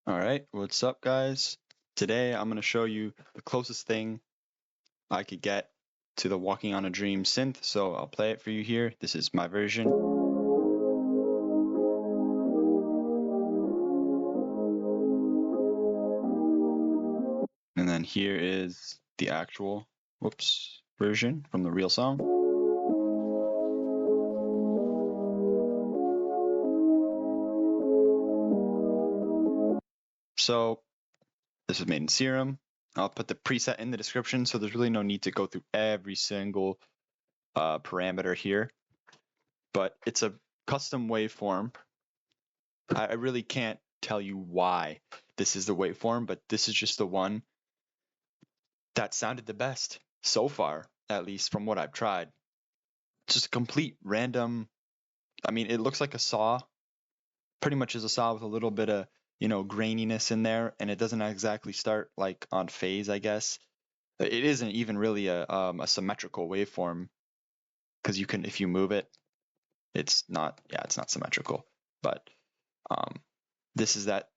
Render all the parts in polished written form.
Alright, what's up guys? Today I'm going to show you the closest thing I could get to the Walking on a Dream synth, so I'll play it for you here. This is my version. And then here is the actual, version from the real song. So this was made in Serum. I'll put the preset in the description, so there's really no need to go through every single parameter here. But it's a custom waveform. I really can't tell you why this is the waveform, but this is just the one that sounded the best so far, at least from what I've tried. Just a complete random. I mean, it looks like a saw, pretty much is a saw with a little bit of, graininess in there, and it doesn't exactly start like on phase, I guess. It isn't even really a symmetrical waveform, because you can, if you move it, it's not symmetrical. But this is that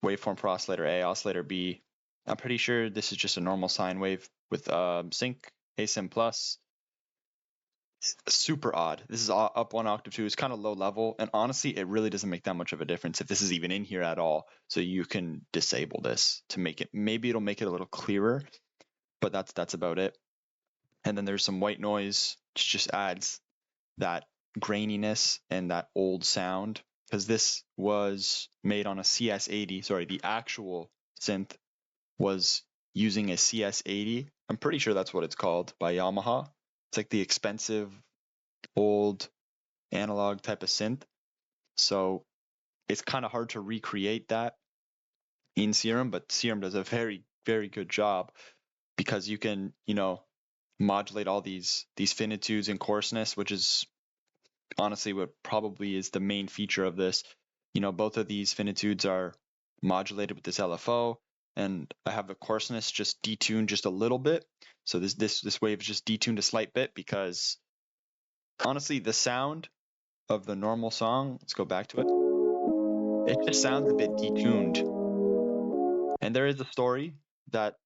waveform for oscillator A, oscillator B. I'm pretty sure this is just a normal sine wave with sync, asym plus. Super odd. This is up one octave too. It's kind of low level, and honestly, it really doesn't make that much of a difference if this is even in here at all. So you can disable this to make it. Maybe it'll make it a little clearer, but that's about it. And then there's some white noise, which just adds that graininess and that old sound, because this was made on a CS80. Sorry, the actual synth was using a CS80. I'm pretty sure that's what it's called by Yamaha. It's like the expensive old analog type of synth. So it's kind of hard to recreate that in Serum, but Serum does a very, very good job, because you can, modulate all these finitudes and coarseness, which is honestly what probably is the main feature of this. Both of these finitudes are modulated with this LFO, and I have the coarseness just detuned just a little bit. So this wave is just detuned a slight bit, because honestly, the sound of the normal song, let's go back to it, it just sounds a bit detuned. And there is a story that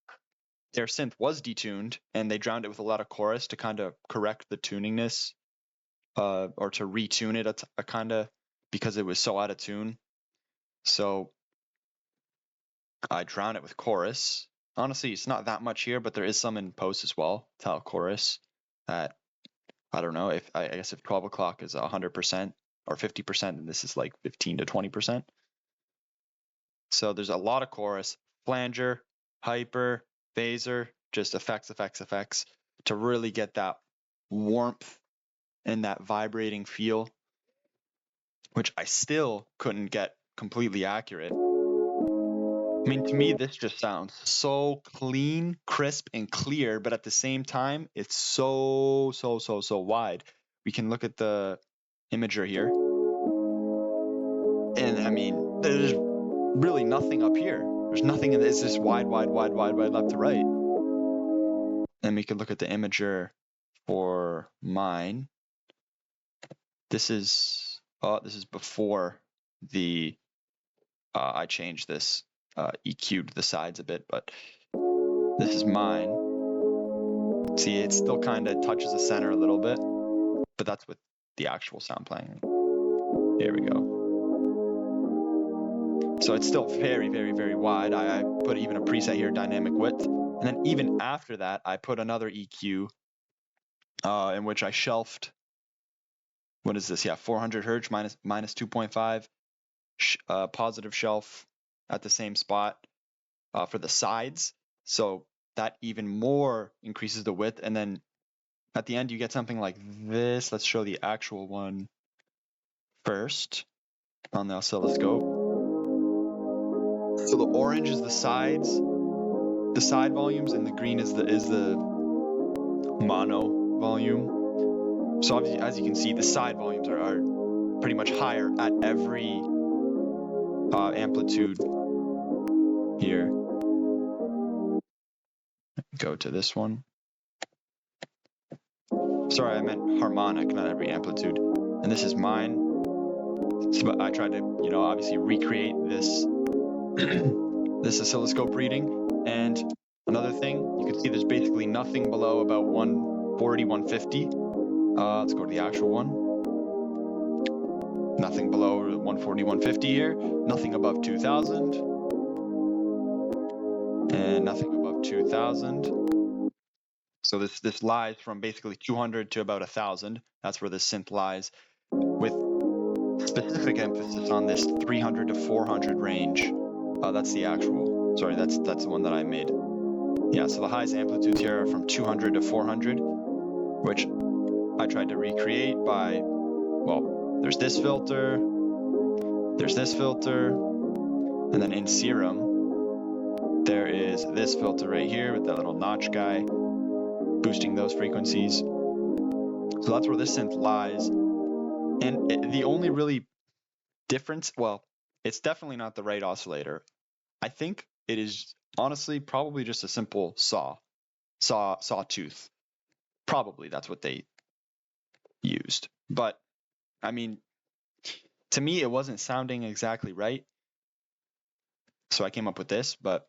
their synth was detuned, and they drowned it with a lot of chorus to kind of correct the tuningness, or to retune it a kind of, because it was so out of tune. So I drown it with chorus. Honestly, it's not that much here, but there is some in post as well. Tell chorus at, I don't know, if I guess if 12 o'clock is 100% or 50%, and this is like 15 to 20%. So there's a lot of chorus, flanger, hyper, phaser, just effects to really get that warmth and that vibrating feel, which I still couldn't get completely accurate. I mean, to me, this just sounds so clean, crisp, and clear, but at the same time, it's so wide. We can look at the imager here. And I mean, there's really nothing up here. There's nothing in this. It's just wide, left to right. And we can look at the imager for mine. This is before the I changed this, EQ'd the sides a bit, but this is mine. See, it still kind of touches the center a little bit, but that's with the actual sound playing. Here we go. So it's still very, very wide. I put even a preset here, dynamic width. And then even after that, I put another EQ, in which I shelved, what is this? Yeah, 400 hertz minus 2.5, positive shelf at the same spot for the sides. So that even more increases the width. And then at the end, you get something like this. Let's show the actual one first on the oscilloscope. So the orange is the sides, the side volumes, and the green is the mono volume. So obviously, as you can see, the side volumes are pretty much higher at every amplitude here. Go to this one. Sorry, I meant harmonic, not every amplitude. And this is mine. So I tried to, obviously recreate this this oscilloscope reading. And another thing, you can see there's basically nothing below about 140, 150. Let's go to the actual one. Nothing below 140, 150 here. Nothing above 2000. And nothing above 2000. So this lies from basically 200 to about 1000. That's where this synth lies, with specific emphasis on this 300 to 400 range. That's the actual. Sorry, that's the one that I made. Yeah, so the highest amplitudes here are from 200 to 400, which I tried to recreate by, well, there's this filter, and then in Serum, there is this filter right here with that little notch guy, boosting those frequencies. So that's where this synth lies. And the only really difference, well, it's definitely not the right oscillator. I think it is honestly probably just a simple sawtooth. Probably that's what they used. But I mean, to me, it wasn't sounding exactly right. So I came up with this, but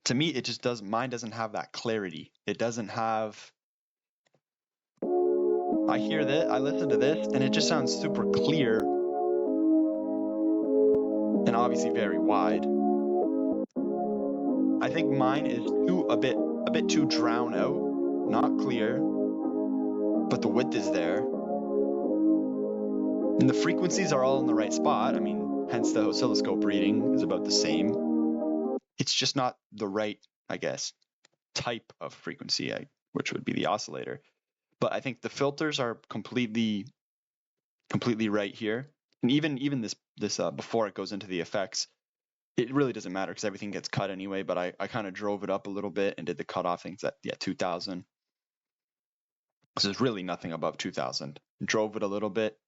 to me, it just doesn't, mine doesn't have that clarity. It doesn't have, I hear this, I listen to this, and it just sounds super clear and obviously very wide. I think mine is a bit too drowned out, not clear, but the width is there. And the frequencies are all in the right spot. I mean, hence the oscilloscope reading is about the same. It's just not the right, I guess, type of frequency, which would be the oscillator. But I think the filters are completely right here. And even this before it goes into the effects, it really doesn't matter because everything gets cut anyway, but I kind of drove it up a little bit and did the cutoff things at 2000. So there's really nothing above 2000. Drove it a little bit,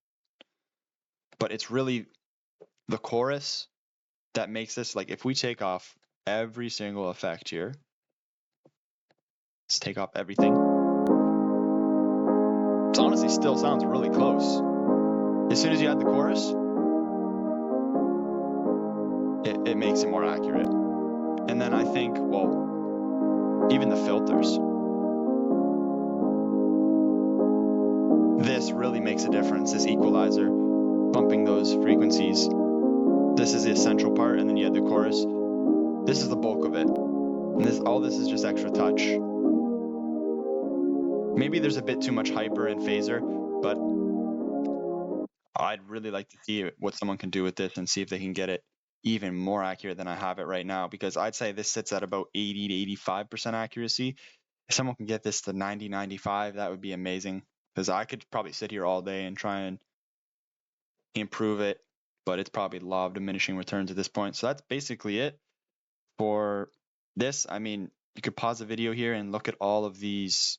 but it's really the chorus that makes this, like, if we take off every single effect here, let's take off everything. It honestly still sounds really close. As soon as you add the chorus, it makes it more accurate. And then I think, well, even the filters. This really makes a difference, this equalizer, bumping those frequencies. This is the essential part, and then you add the chorus. This is the bulk of it. And all this is just extra touch. Maybe there's a bit too much hyper and phaser, but I'd really like to see what someone can do with this and see if they can get it even more accurate than I have it right now, because I'd say this sits at about 80 to 85% accuracy. If someone can get this to 90, 95, that would be amazing, because I could probably sit here all day and try and improve it, but it's probably law of diminishing returns at this point. So that's basically it for this. I mean, you could pause the video here and look at all of these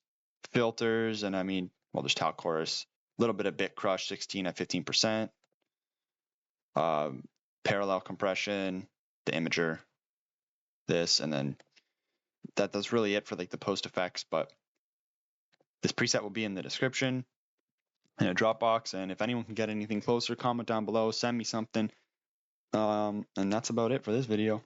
filters, and I mean, well, there's talc chorus, a little bit of bit crush, 16 at 15%, parallel compression, the imager, this, and then that's really it for like the post effects. But this preset will be in the description in a Dropbox, and if anyone can get anything closer, comment down below, send me something. And that's about it for this video.